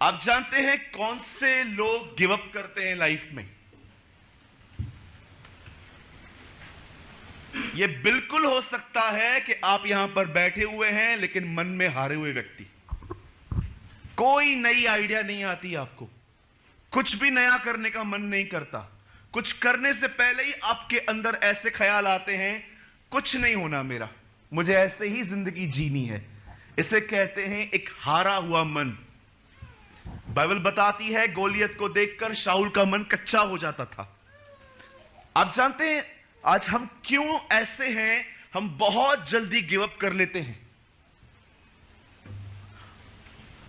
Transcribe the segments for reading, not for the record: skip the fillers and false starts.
आप जानते हैं कौन से लोग गिव अप करते हैं लाइफ में? यह बिल्कुल हो सकता है कि आप यहां पर बैठे हुए हैं लेकिन मन में हारे हुए व्यक्ति। कोई नई आइडिया नहीं आती आपको, कुछ भी नया करने का मन नहीं करता। कुछ करने से पहले ही आपके अंदर ऐसे ख्याल आते हैं, कुछ नहीं होना मेरा, मुझे ऐसे ही जिंदगी जीनी है। इसे कहते हैं एक हारा हुआ मन। बाइबल बताती है गोलियत को देखकर शाऊल का मन कच्चा हो जाता था। आप जानते हैं आज हम क्यों ऐसे हैं? हम बहुत जल्दी गिव अप कर लेते हैं।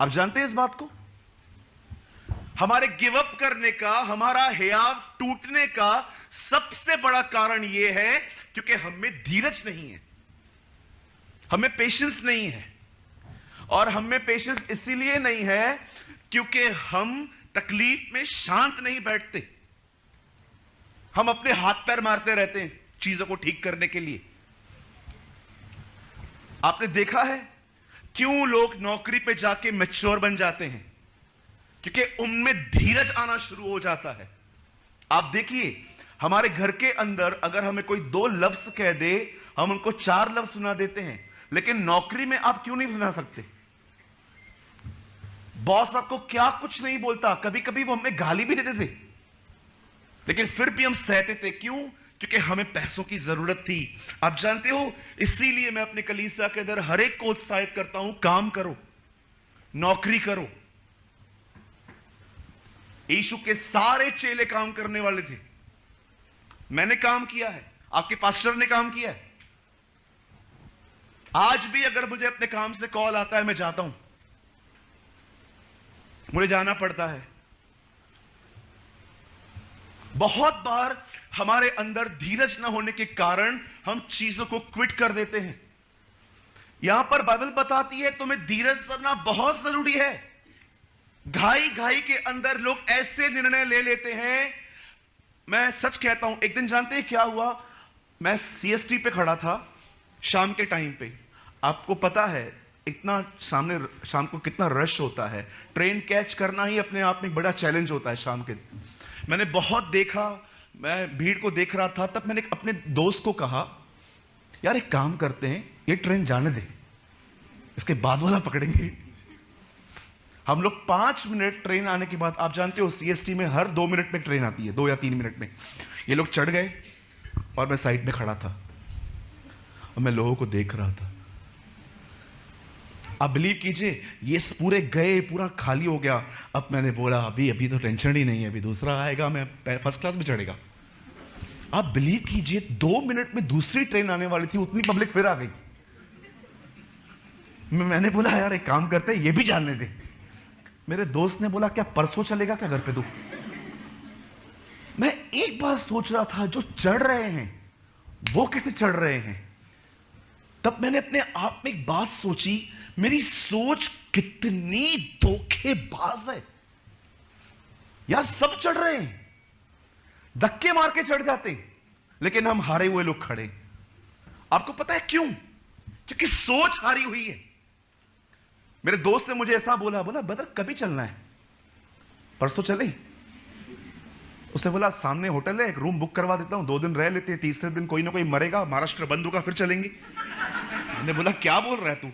आप जानते हैं इस बात को? हमारे गिव अप करने का, हमारा हियाव टूटने का सबसे बड़ा कारण यह है क्योंकि हमें धीरज नहीं है, हमें पेशेंस नहीं है। और हमें पेशेंस इसीलिए नहीं है क्योंकि हम तकलीफ में शांत नहीं बैठते। हम अपने हाथ पैर मारते रहते हैं चीजों को ठीक करने के लिए। आपने देखा है क्यों लोग नौकरी पे जाके मैच्योर बन जाते हैं? क्योंकि उनमें धीरज आना शुरू हो जाता है। आप देखिए हमारे घर के अंदर अगर हमें कोई 2 लफ्ज कह दे, हम उनको 4 लफ्ज सुना देते हैं, लेकिन नौकरी में आप क्यों नहीं सुना सकते? बॉस आपको क्या कुछ नहीं बोलता, कभी कभी वो हमें गाली भी देते थे, लेकिन फिर भी हम सहते थे। क्यों? क्योंकि हमें पैसों की जरूरत थी। आप जानते हो, इसीलिए मैं अपने कलीसिया के अंदर हर एक को उत्साहित करता हूं, काम करो, नौकरी करो। यीशु के सारे चेले काम करने वाले थे। मैंने काम किया है, आपके पास्टर ने काम किया है। आज भी अगर मुझे अपने काम से कॉल आता है, मैं जाता हूं, मुझे जाना पड़ता है। बहुत बार हमारे अंदर धीरज न होने के कारण हम चीजों को क्विट कर देते हैं। यहां पर बाइबल बताती है तुम्हें धीरज करना बहुत जरूरी है। घाई घाई के अंदर लोग ऐसे निर्णय ले लेते हैं। मैं सच कहता हूं, एक दिन जानते हैं क्या हुआ? मैं सीएसटी पे खड़ा था शाम के टाइम पे। आपको पता है इतना सामने शाम को कितना रश होता है, ट्रेन कैच करना ही अपने आप में बड़ा चैलेंज होता है शाम के। मैंने बहुत देखा, मैं भीड़ को देख रहा था, तब मैंने अपने दोस्त को कहा यार एक काम करते हैं, ये ट्रेन जाने दे, इसके बाद वाला पकड़ेंगे। हम लोग 5 मिनट ट्रेन आने के बाद, आप जानते हो सीएसटी में हर 2 मिनट में ट्रेन आती है, 2 या 3 मिनट में। ये लोग चढ़ गए और मैं साइड में खड़ा था और मैं लोगों को देख रहा था। आप बिलीव कीजिए, ये पूरे गए, पूरा खाली हो गया। अब मैंने बोला अभी तो टेंशन ही नहीं है, अभी दूसरा आएगा, मैं फर्स्ट क्लास में चढ़ेगा। आप बिलीव कीजिए 2 मिनट में दूसरी ट्रेन आने वाली थी, उतनी पब्लिक फिर आ गई। मैंने बोला यार एक काम करते हैं, ये भी जानने दे। मेरे दोस्त ने बोला क्या परसों चलेगा क्या घर पे तू? मैं एक बार सोच रहा था जो चढ़ रहे हैं वो कैसे चढ़ रहे हैं। तब मैंने अपने आप में एक बात सोची, मेरी सोच कितनी धोखेबाज है यार। सब चढ़ रहे हैं, धक्के मार के चढ़ जाते, लेकिन हम हारे हुए लोग खड़े। आपको पता है क्यों? क्योंकि सोच हारी हुई है। मेरे दोस्त ने मुझे ऐसा बोला ब्रदर कभी चलना है? परसों चले। उसने बोला सामने होटल है, एक रूम बुक करवा देता हूं, 2 दिन रह लेते हैं, तीसरे दिन कोई ना कोई मरेगा, महाराष्ट्र बंद होगा, फिर चलेंगे। मैंने बोला क्या बोल रहा है तू?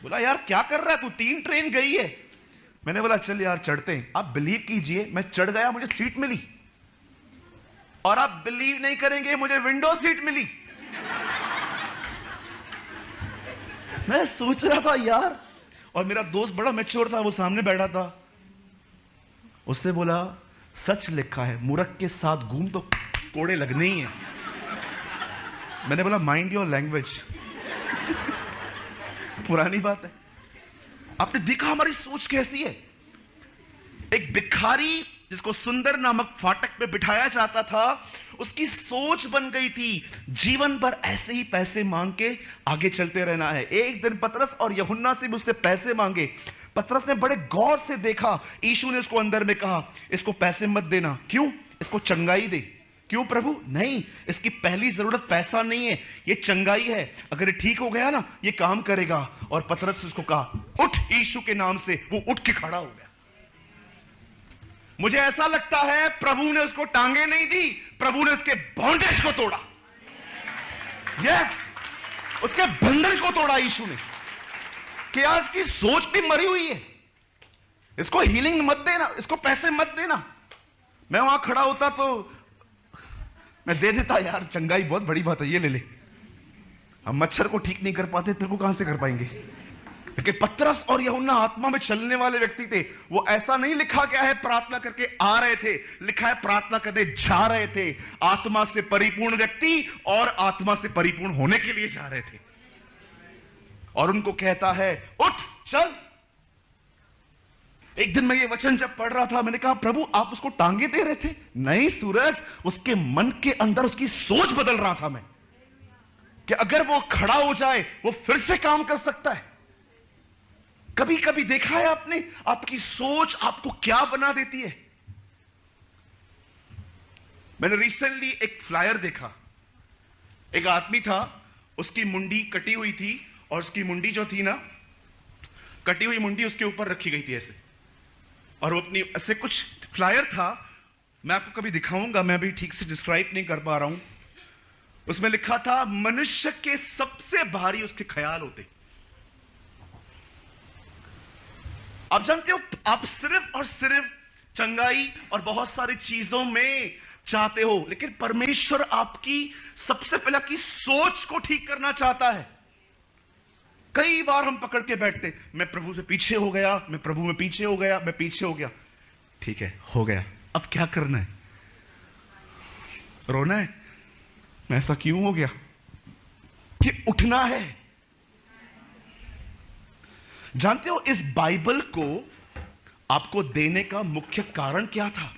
बोला यार क्या कर रहा है तू, 3 ट्रेन गई है। मैंने बोला चल यार चढ़ते हैं। आप बिलीव कीजिए मैं चढ़ गया, मुझे सीट मिली, और आप बिलीव नहीं करेंगे मुझे विंडो सीट मिली। मैं सोच रहा था यार, और मेरा दोस्त बड़ा मैच्योर था, वो सामने बैठा था। उससे बोला सच लिखा है मूर्ख के साथ घूम तो कोड़े लगने ही है। मैंने बोला माइंड योर लैंग्वेज। पुरानी बात है। आपने देखा हमारी सोच कैसी है। एक भिखारी जिसको सुंदर नामक फाटक पे बिठाया जाता था, उसकी सोच बन गई थी जीवन भर ऐसे ही पैसे मांग के आगे चलते रहना है। एक दिन पतरस और यूहन्ना से भी उसने पैसे मांगे। पतरस ने बड़े गौर से देखा, यीशु ने उसको अंदर में कहा इसको पैसे मत देना। क्यों? इसको चंगाई दे। क्यों प्रभु? नहीं, इसकी पहली जरूरत पैसा नहीं है, ये चंगाई है। अगर ये ठीक हो गया ना, ये काम करेगा। और पतरस ने उसको कहा उठ यीशु के नाम से। वो उठ के खड़ा हो गया। मुझे ऐसा लगता है प्रभु ने उसको टांगे नहीं दी, प्रभु ने उसके बॉन्डेज को तोड़ा। यस, उसके बंधन को तोड़ा यीशु ने। कि आज इसकी सोच भी मरी हुई है, इसको हीलिंग मत देना, इसको पैसे मत देना। मैं वहां खड़ा होता तो मैं दे देता, यार चंगाई बहुत बड़ी बात है, ये ले ले। हम मच्छर को ठीक नहीं कर पाते, तेरे को कहां से कर पाएंगे। लेकिन पतरस और यूहन्ना आत्मा में चलने वाले व्यक्ति थे। वो ऐसा नहीं लिखा गया है प्रार्थना करके आ रहे थे, लिखा है प्रार्थना करने जा रहे थे। आत्मा से परिपूर्ण व्यक्ति और आत्मा से परिपूर्ण होने के लिए जा रहे थे। और उनको कहता है उठ चल। एक दिन मैं ये वचन जब पढ़ रहा था, मैंने कहा प्रभु आप उसको टांगे दे रहे थे? नहीं सूरज, उसके मन के अंदर उसकी सोच बदल रहा था मैं, कि अगर वो खड़ा हो जाए वो फिर से काम कर सकता है। कभी कभी देखा है आपने, आपकी सोच आपको क्या बना देती है। मैंने रिसेंटली एक फ्लायर देखा, एक आदमी था, उसकी मुंडी कटी हुई थी और उसकी मुंडी जो थी ना, कटी हुई मुंडी उसके ऊपर रखी गई थी ऐसे, और वो अपनी ऐसे कुछ फ्लायर था, मैं आपको कभी दिखाऊंगा, मैं अभी ठीक से डिस्क्राइब नहीं कर पा रहा हूं। उसमें लिखा था मनुष्य के सबसे भारी उसके ख्याल होते। आप जानते हो, आप सिर्फ और सिर्फ चंगाई और बहुत सारी चीजों में चाहते हो, लेकिन परमेश्वर आपकी सबसे पहले आपकी सोच को ठीक करना चाहता है। कई बार हम पकड़ के बैठते, मैं प्रभु से पीछे हो गया, मैं प्रभु में पीछे हो गया, मैं पीछे हो गया। ठीक है, हो गया, अब क्या करना है? रोना है? मैं ऐसा क्यों हो गया? कि उठना है। जानते हो इस बाइबल को आपको देने का मुख्य कारण क्या था?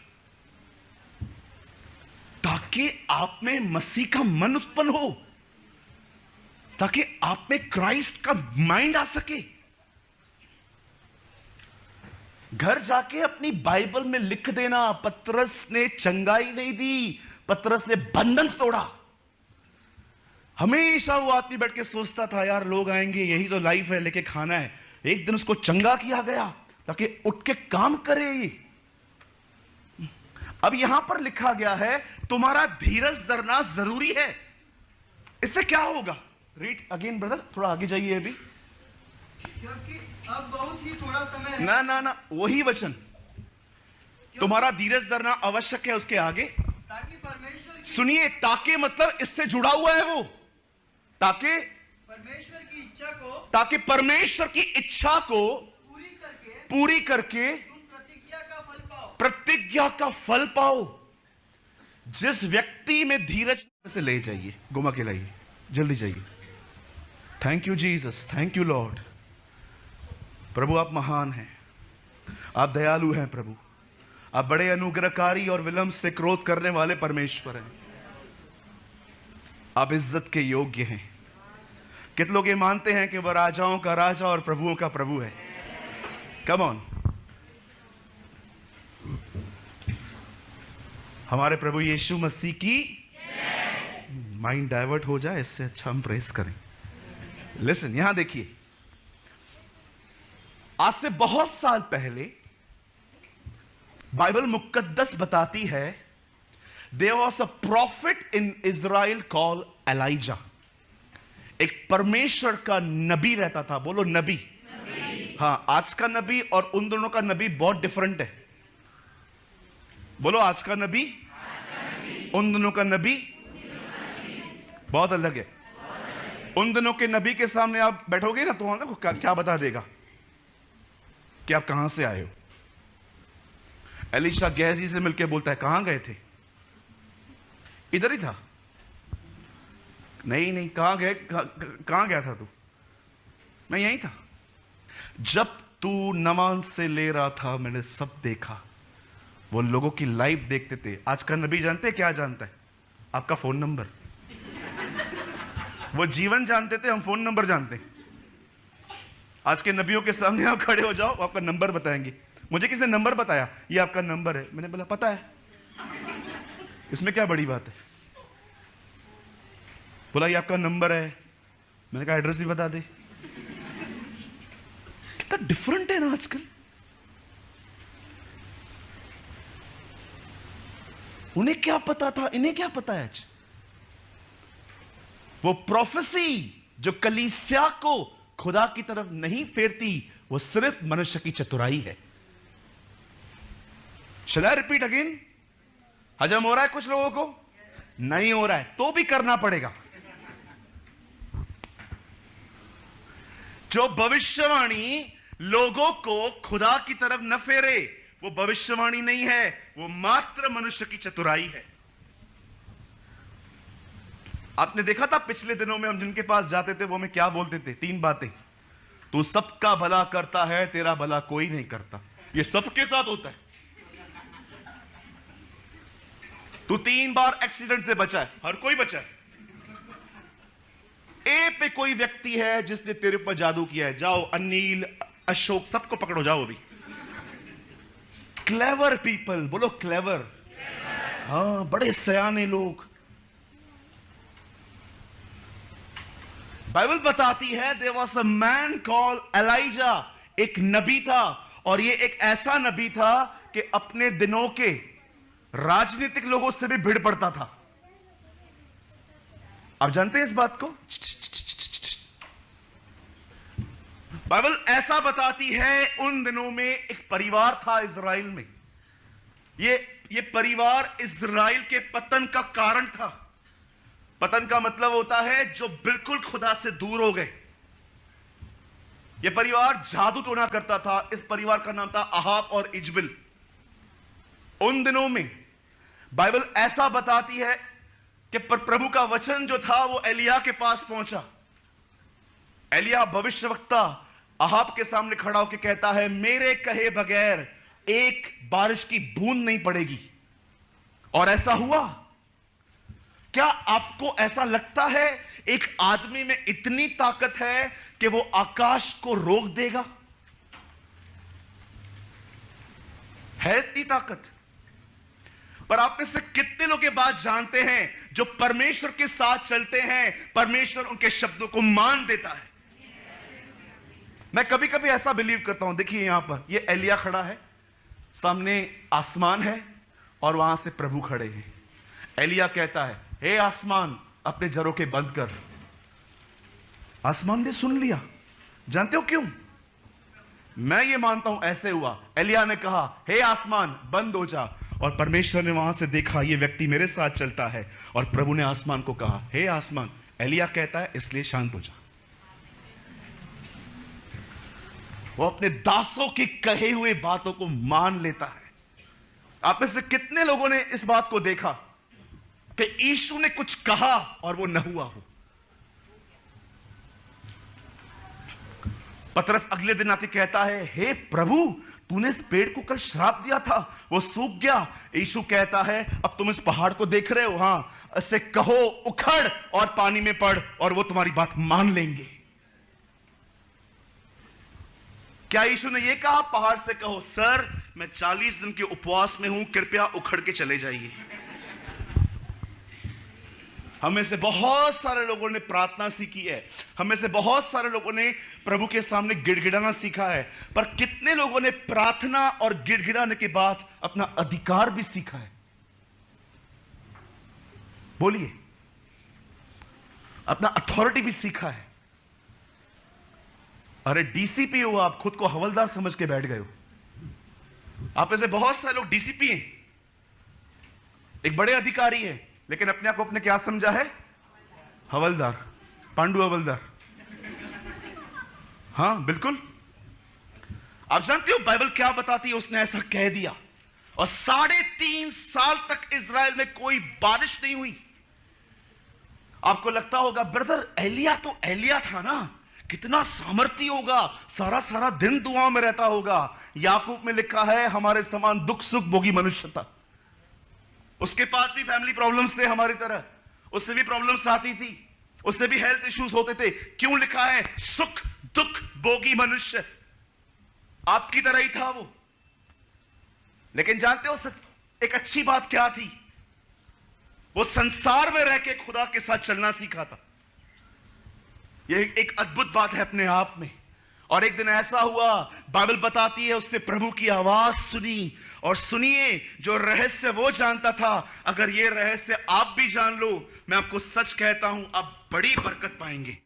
ताकि आप में मसीह का मन उत्पन्न हो, ताकि आप में क्राइस्ट का माइंड आ सके। घर जाके अपनी बाइबल में लिख देना, पतरस ने चंगाई नहीं दी, पतरस ने बंधन तोड़ा। हमेशा वो आदमी बैठ के सोचता था, यार लोग आएंगे, यही तो लाइफ है, लेके खाना है। एक दिन उसको चंगा किया गया ताकि उठ के काम करे। अब यहां पर लिखा गया है तुम्हारा धीरज धरना जरूरी है। इससे क्या होगा? रीड अगेन ब्रदर, थोड़ा आगे जाइए अभी। क्योंकि अब बहुत ही थोड़ा समय है। ना वही वचन, तुम्हारा धीरज धरना आवश्यक है। उसके आगे ताकि परमेश्वर सुनिए, ताकि मतलब इससे जुड़ा हुआ है वो, ताकि परमेश्वर की इच्छा को पूरी करके तुम प्रतिज्ञा का फल पाओ। जिस व्यक्ति में धीरज से ले जाइए, घुमा के लाइए, जल्दी जाइए। Thank you Jesus, thank you Lord. प्रभु आप महान हैं, आप दयालु हैं प्रभु, आप बड़े अनुग्रहकारी और विलंब से क्रोध करने वाले परमेश्वर हैं। आप इज्जत के योग्य हैं। कितने लोग ये मानते हैं कि वह राजाओं का राजा और प्रभुओं का प्रभु है? Come on. हमारे प्रभु यीशु मसीह की माइंड डाइवर्ट हो जाए, इससे अच्छा हम प्रेस करें। लिसन, यहां देखिए, आज से बहुत साल पहले बाइबल मुकद्दस बताती है there was a prophet in Israel called Elijah. एक परमेश्वर का नबी रहता था। बोलो नबी। हाँ, आज का नबी और उन दोनों का नबी बहुत डिफरेंट है। बोलो आज का नबी, उन दोनों का नबी बहुत अलग है। उन दोनों के नबी के सामने आप बैठोगे ना तो ना क्या बता देगा कि आप कहां से आए हो। एलीशा गेहजी से मिलकर बोलता है कहां गए थे? इधर ही था। नहीं कहां गया था तू? मैं यहीं था। जब तू नमाज से ले रहा था मैंने सब देखा। वो लोगों की लाइफ देखते थे। आज का नबी जानते क्या जानता है? आपका फोन नंबर। वो जीवन जानते थे, हम फोन नंबर जानते हैं। आज के नबियों के सामने आप खड़े हो जाओ, आपका नंबर बताएंगे। मुझे किसने नंबर बताया? ये आपका नंबर है। मैंने बोला पता है, इसमें क्या बड़ी बात है? बोला ये आपका नंबर है। मैंने कहा एड्रेस भी बता दे। कितना डिफरेंट है ना आजकल। उन्हें क्या पता था, इन्हें क्या पता है आज? वो प्रोफेसी जो कलीसिया को खुदा की तरफ नहीं फेरती, वो सिर्फ मनुष्य की चतुराई है। Shall I repeat again? हजम हो रहा है कुछ लोगों को? नहीं हो रहा है तो भी करना पड़ेगा। जो भविष्यवाणी लोगों को खुदा की तरफ न फेरे, वो भविष्यवाणी नहीं है, वो मात्र मनुष्य की चतुराई है। आपने देखा था पिछले दिनों में हम जिनके पास जाते थे वो हमें क्या बोलते थे? 3 बातें। तू सबका भला करता है, तेरा भला कोई नहीं करता। ये सबके साथ होता है। तू 3 बार एक्सीडेंट से बचा है, हर कोई बचा है। ए पे कोई व्यक्ति है जिसने तेरे ऊपर जादू किया है, जाओ अनिल, अशोक, सबको पकड़ो, जाओ अभी। क्लेवर पीपल, बोलो क्लेवर। हाँ, बड़े सयाने लोग। बाइबल बताती है there was a man called Elijah, एक नबी था, और ये एक ऐसा नबी था कि अपने दिनों के राजनीतिक लोगों से भी भिड़ पड़ता था। आप जानते हैं इस बात को? बाइबल ऐसा बताती है उन दिनों में एक परिवार था इजराइल में। ये परिवार इजराइल के पतन का कारण था। पतन का मतलब होता है जो बिल्कुल खुदा से दूर हो गए। यह परिवार जादू टोना करता था। इस परिवार का नाम था अहाब और इजबिल। उन दिनों में बाइबल ऐसा बताती है कि प्रभु का वचन जो था वो एलिया के पास पहुंचा। एलिया भविष्यवक्ता अहाब के सामने खड़ा होकर कहता है, मेरे कहे बगैर एक बारिश की बूंद नहीं पड़ेगी। और ऐसा हुआ। क्या आपको ऐसा लगता है एक आदमी में इतनी ताकत है कि वो आकाश को रोक देगा? है इतनी ताकत? पर आप में से कितने लोग ये बात जानते हैं जो परमेश्वर के साथ चलते हैं, परमेश्वर उनके शब्दों को मान देता है? मैं कभी कभी ऐसा बिलीव करता हूं। देखिए यहां पर ये एलिया खड़ा है, सामने आसमान है और वहां से प्रभु खड़े हैं। एलिया कहता है, हे आसमान अपने झरोखे बंद कर। आसमान ने सुन लिया। जानते हो क्यों? मैं ये मानता हूं ऐसे हुआ। एलिया ने कहा, हे आसमान बंद हो जा, और परमेश्वर ने वहां से देखा ये व्यक्ति मेरे साथ चलता है, और प्रभु ने आसमान को कहा, हे आसमान। एलिया कहता है इसलिए शांत हो जा। वो अपने दासों की कहे हुए बातों को मान लेता है। आप में से कितने लोगों ने इस बात को देखा कि यीशु ने कुछ कहा और वो न हुआ हो? पतरस अगले दिन आके कहता है, हे प्रभु तूने इस पेड़ को कल श्राप दिया था, वो सूख गया। यीशु कहता है, अब तुम इस पहाड़ को देख रहे हो, हां, इससे कहो उखड़ और पानी में पड़, और वो तुम्हारी बात मान लेंगे। क्या यीशु ने यह कहा पहाड़ से कहो, सर मैं 40 दिन के उपवास में हूं, कृपया उखड़ के चले जाइए? हमें से बहुत सारे लोगों ने प्रार्थना सीखी है, हमें से बहुत सारे लोगों ने प्रभु के सामने गिड़गिड़ाना सीखा है, पर कितने लोगों ने प्रार्थना और गिड़गिड़ाने के बाद अपना अधिकार भी सीखा है? बोलिए। अपना अथॉरिटी भी सीखा है। अरे डीसीपी हो आप, खुद को हवलदार समझ के बैठ गए हो। आप में से बहुत सारे लोग डीसीपी हैं, एक बड़े अधिकारी हैं, लेकिन अपने आप को अपने क्या समझा है? हवलदार, पांडु हवलदार। हां बिल्कुल। आप जानते हो बाइबल क्या बताती है? उसने ऐसा कह दिया और 3.5 साल तक इजराइल में कोई बारिश नहीं हुई। आपको लगता होगा ब्रदर एलिया तो एलिया था ना, कितना सामर्थी होगा, सारा सारा दिन दुआओं में रहता होगा। याकूब में लिखा है हमारे समान दुख सुख भोगी मनुष्य था। उसके पास भी फैमिली प्रॉब्लम्स थे हमारी तरह, उससे भी प्रॉब्लम्स आती थी, उससे भी हेल्थ इश्यूज होते थे। क्यों लिखा है सुख दुख भोगी मनुष्य? आपकी तरह ही था वो। लेकिन जानते हो एक अच्छी बात क्या थी? वो संसार में रह के खुदा के साथ चलना सीखा था। यह एक अद्भुत बात है अपने आप में। और एक दिन ऐसा हुआ, बाइबल बताती है, उसने प्रभु की आवाज सुनी। और सुनिए, जो रहस्य वो जानता था, अगर ये रहस्य आप भी जान लो, मैं आपको सच कहता हूं, आप बड़ी बरकत पाएंगे।